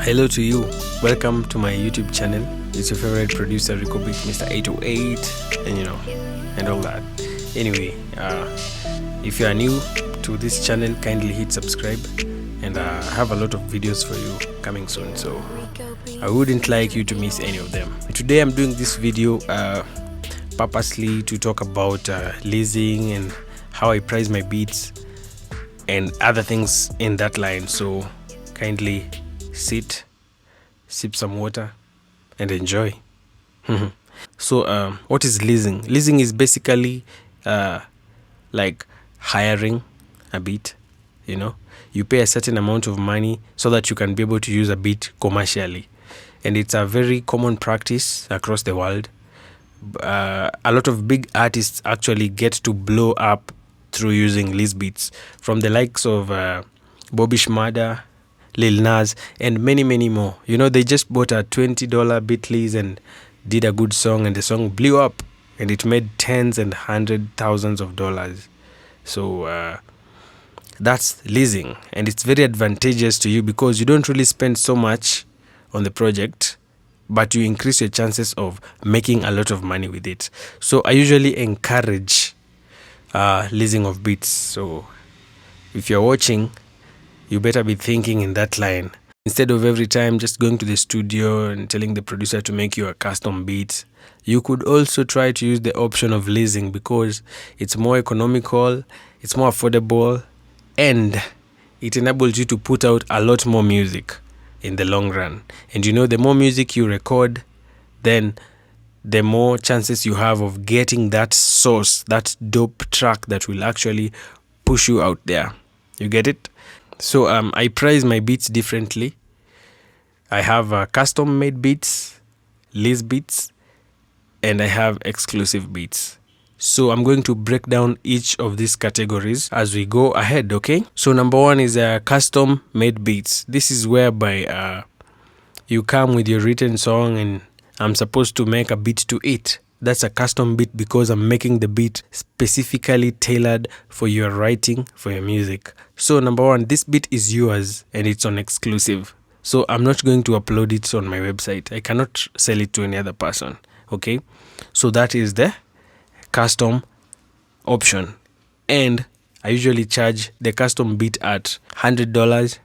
Hello to you. Welcome to my YouTube channel. It's your favorite producer, Riccobeatz, Mr. 808, and all that. Anyway, if you are new to this channel, kindly hit subscribe, and I have a lot of videos for you coming soon, so I wouldn't like you to miss any of them. Today I'm doing this video purposely to talk about leasing and how I price my beats and other things in that line. So kindly sit, sip some water, and enjoy. So what is leasing? Leasing is basically like hiring a beat. You pay a certain amount of money so that you can be able to use a beat commercially, and it's a very common practice across the world. A lot of big artists actually get to blow up through using lease beats, from the likes of Bobby Shmurda, Lil Nas, and many more. They just bought a $20 beat lease and did a good song, and the song blew up and it made tens and hundred thousands of dollars. So that's leasing, and it's very advantageous to you because you don't really spend so much on the project, but you increase your chances of making a lot of money with it. So I usually encourage leasing of beats. So if you're watching, you better be thinking in that line. Instead of every time just going to the studio and telling the producer to make you a custom beat, you could also try to use the option of leasing because it's more economical, it's more affordable, and it enables you to put out a lot more music in the long run. And the more music you record, then the more chances you have of getting that source, that dope track that will actually push you out there. You get it? So I price my beats differently. I have custom made beats, lease beats, and I have exclusive beats. So I'm going to break down each of these categories as we go ahead, okay? So number one is custom made beats. This is whereby you come with your written song and I'm supposed to make a beat to it. That's a custom beat because I'm making the beat specifically tailored for your writing, for your music. So number one, this beat is yours and it's on exclusive. So I'm not going to upload it on my website. I cannot sell it to any other person, okay? So that is the custom option. And I usually charge the custom beat at $100,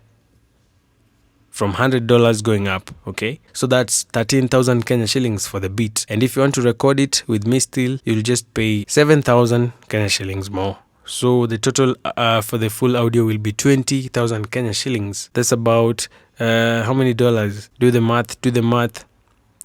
from $100 going up, okay? So that's 13,000 Kenya shillings for the beat. And if you want to record it with me still, you'll just pay 7,000 Kenya shillings more. So the total for the full audio will be 20,000 Kenya shillings. That's about how many dollars? Do the math.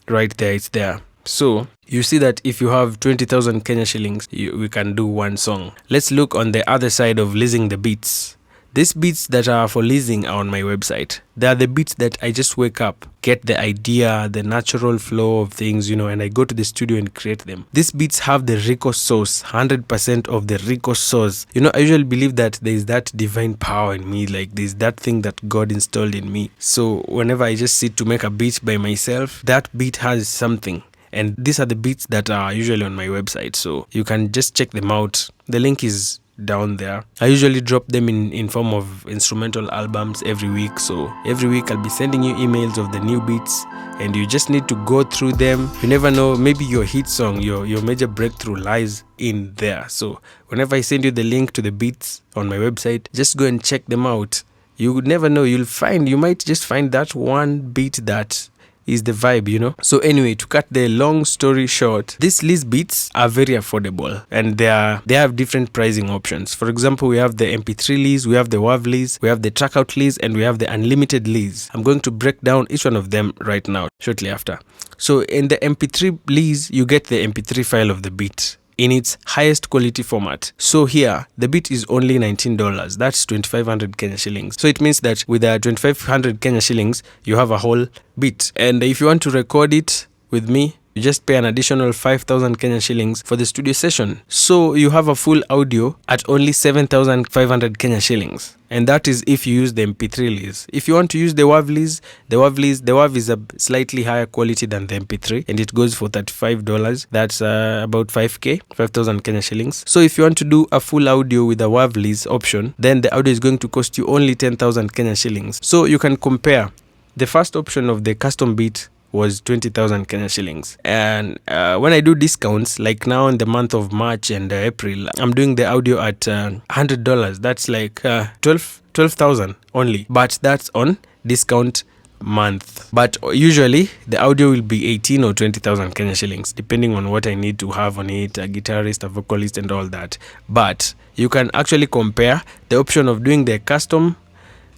Right there, it's there. So you see that if you have 20,000 Kenya shillings, we can do one song. Let's look on the other side of leasing the beats. These beats that are for leasing are on my website. They are the beats that I just wake up, get the idea, the natural flow of things, and I go to the studio and create them. These beats have the Rico sauce, 100% of the Rico sauce. I usually believe that there is that divine power in me, like there's that thing that God installed in me. So whenever I just sit to make a beat by myself, that beat has something. And these are the beats that are usually on my website, so you can just check them out. The link is down there. I usually drop them in form of instrumental albums every week. So every week I'll be sending you emails of the new beats, and you just need to go through them. You never know, maybe your hit song, your major breakthrough lies in there. So whenever I send you the link to the beats on my website, just go and check them out. You would never know, you might just find that one beat that is the vibe, So anyway, to cut the long story short, these lease beats are very affordable, and they have different pricing options. For example, we have the MP3 lease, we have the WAV lease, we have the trackout lease, and we have the unlimited lease. I'm going to break down each one of them right now, shortly after. So in the MP3 lease, you get the MP3 file of the beat in its highest quality format. So here, the beat is only $19. That's 2,500 Kenya shillings. So it means that with 2,500 Kenya shillings, you have a whole beat. And if you want to record it with me, you just pay an additional 5,000 Kenya shillings for the studio session. So you have a full audio at only 7,500 Kenya shillings. And that is if you use the MP3 lease. If you want to use the WAV lease, the WAV is a slightly higher quality than the MP3, and it goes for $35. That's about 5,000 Kenya shillings. So if you want to do a full audio with a WAV lease option, then the audio is going to cost you only 10,000 Kenya shillings. So you can compare The first option of the custom beat was 20,000 Kenya shillings. And when I do discounts, like now in the month of March and April, I'm doing the audio at $100. That's like 12,000 only. But that's on discount month. But usually the audio will be 18 or 20,000 Kenya shillings, depending on what I need to have on it, a guitarist, a vocalist, and all that. But you can actually compare the option of doing the custom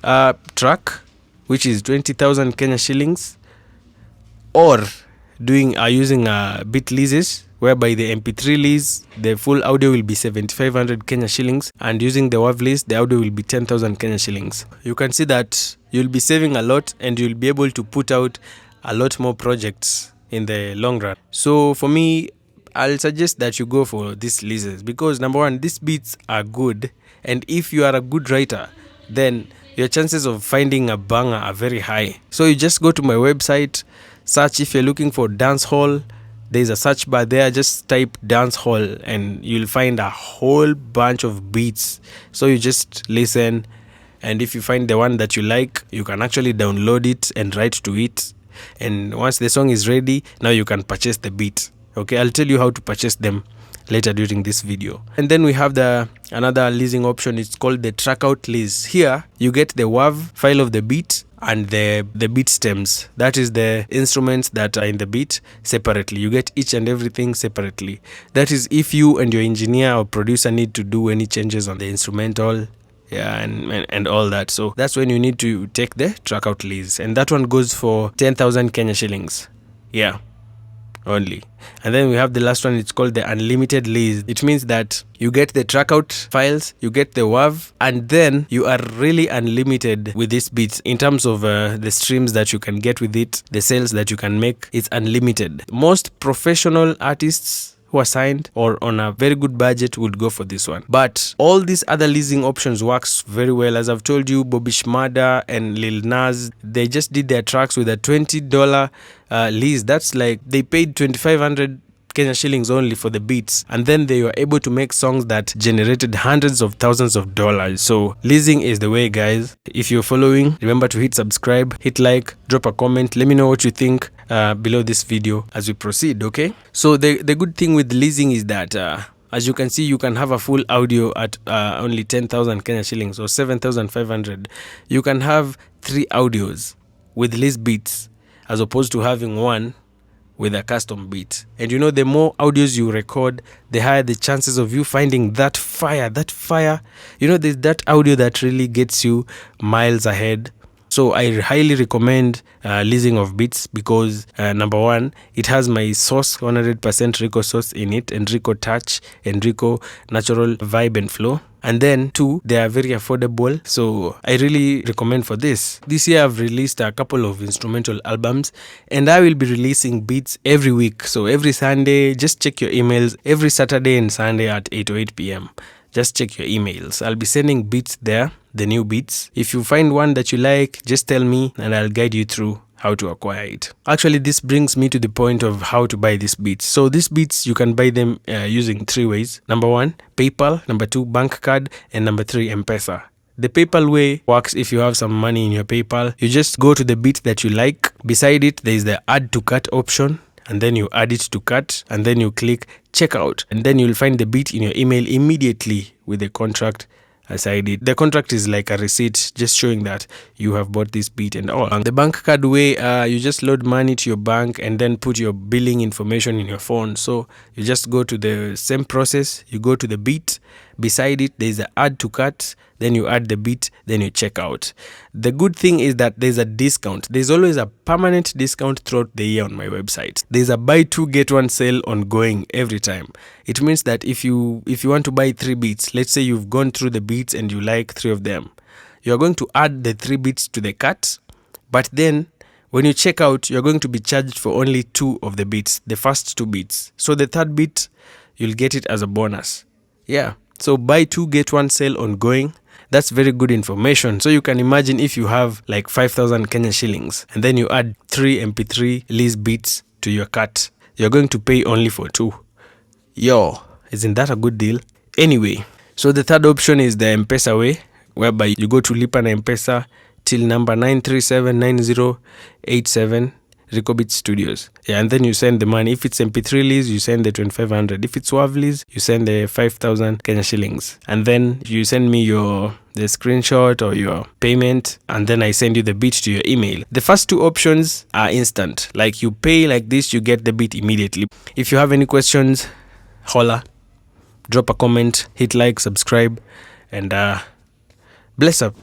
track, which is 20,000 Kenya shillings, or doing using beat leases, whereby the MP3 lease, the full audio will be 7,500 Kenya shillings, and using the WAV lease, the audio will be 10,000 Kenya shillings. You can see that you'll be saving a lot, and you'll be able to put out a lot more projects in the long run. So for me, I'll suggest that you go for these leases, because number one, these beats are good, and if you are a good writer, then your chances of finding a banger are very high. So you just go to my website, search. If you're looking for dance hall, there's a search bar there. Just type dance hall and you'll find a whole bunch of beats. So you just listen, and if you find the one that you like, you can actually download it and write to it. And once the song is ready, now you can purchase the beat. Okay, I'll tell you how to purchase them later during this video. And then we have another leasing option. It's called the track out lease. Here you get the WAV file of the beat and the beat stems, that is the instruments that are in the beat, separately. You get each and everything separately. That is if you and your engineer or producer need to do any changes on the instrumental, and all that. So that's when you need to take the track out lease, and that one goes for 10,000 Kenya shillings only. And then we have the last one. It's called the unlimited lease. It means that you get the track out files, you get the WAV, and then you are really unlimited with this beats in terms of the streams that you can get with it, the sales that you can make. It's unlimited. Most professional artists who are signed or on a very good budget would go for this one. But all these other leasing options works very well. As I've told you, Bobby Shmurda and Lil Nas, they just did their tracks with a $20 lease. That's like they paid 2,500 Kenya shillings only for the beats, and then they were able to make songs that generated hundreds of thousands of dollars. So leasing is the way, guys. If you're following, remember to hit subscribe, hit like, drop a comment. Let me know what you think below this video as we proceed. Okay, so the good thing with leasing is that as you can see, you can have a full audio at only 10,000 Kenya shillings or 7,500. You can have 3 audios with lease beats as opposed to having one with a custom beat. And you know, the more audios you record, the higher the chances of you finding that fire. You know, there's that audio that really gets you miles ahead. So I highly recommend leasing of beats, because number one, it has my source, 100% Rico source in it, and Rico touch and Rico natural vibe and flow. And then 2, they are very affordable. So I really recommend for this. This year I've released a couple of instrumental albums, and I will be releasing beats every week. So every Sunday, just check your emails. Every Saturday and Sunday at 8 or 8 p.m. Just check your emails. I'll be sending beats there, the new beats. If you find one that you like, just tell me and I'll guide you through how to acquire it. Actually, this brings me to the point of how to buy these beats. So these beats, you can buy them using 3 ways. Number 1, PayPal. Number 2, bank card. And number 3, M-Pesa. The PayPal way works if you have some money in your PayPal. You just go to the beat that you like. Beside it, there is the add to cart option. And then you add it to cart, and then you click checkout, and then you'll find the beat in your email immediately with the contract aside it. The contract is like a receipt just showing that you have bought this beat and all. The bank card way, you just load money to your bank and then put your billing information in your phone. So you just go to the same process. You go to the beat. Beside it, there's an add to cart. Then you add the beat. Then you check out. The good thing is that there's a discount. There's always a permanent discount throughout the year on my website. There's a buy 2 get 1 sale ongoing every time. It means that if you want to buy 3 beats, let's say you've gone through the beats and you like 3 of them, you're going to add the 3 beats to the cart. But then when you check out, you're going to be charged for only 2 of the beats, the first 2 beats. So the third beat, you'll get it as a bonus. Yeah. So buy 2 get 1 sale ongoing. That's very good information. So you can imagine if you have like 5,000 Kenya shillings and then you add 3 MP3 lease beats to your cart, you're going to pay only for 2. Yo, isn't that a good deal? Anyway, so the third option is the M-Pesa way, whereby you go to Lipa na M-Pesa, till number 9379087 Riccobeatz Studios. Yeah, and then you send the money. If it's MP3 lease, you send the 2500. If it's WAV lease, you send the 5000 Kenya shillings. And then you send me the screenshot or your payment, and then I send you the beat to your email. The first two options are instant. Like, you pay like this, you get the beat immediately. If you have any questions, holla, drop a comment, hit like, subscribe, and bless up.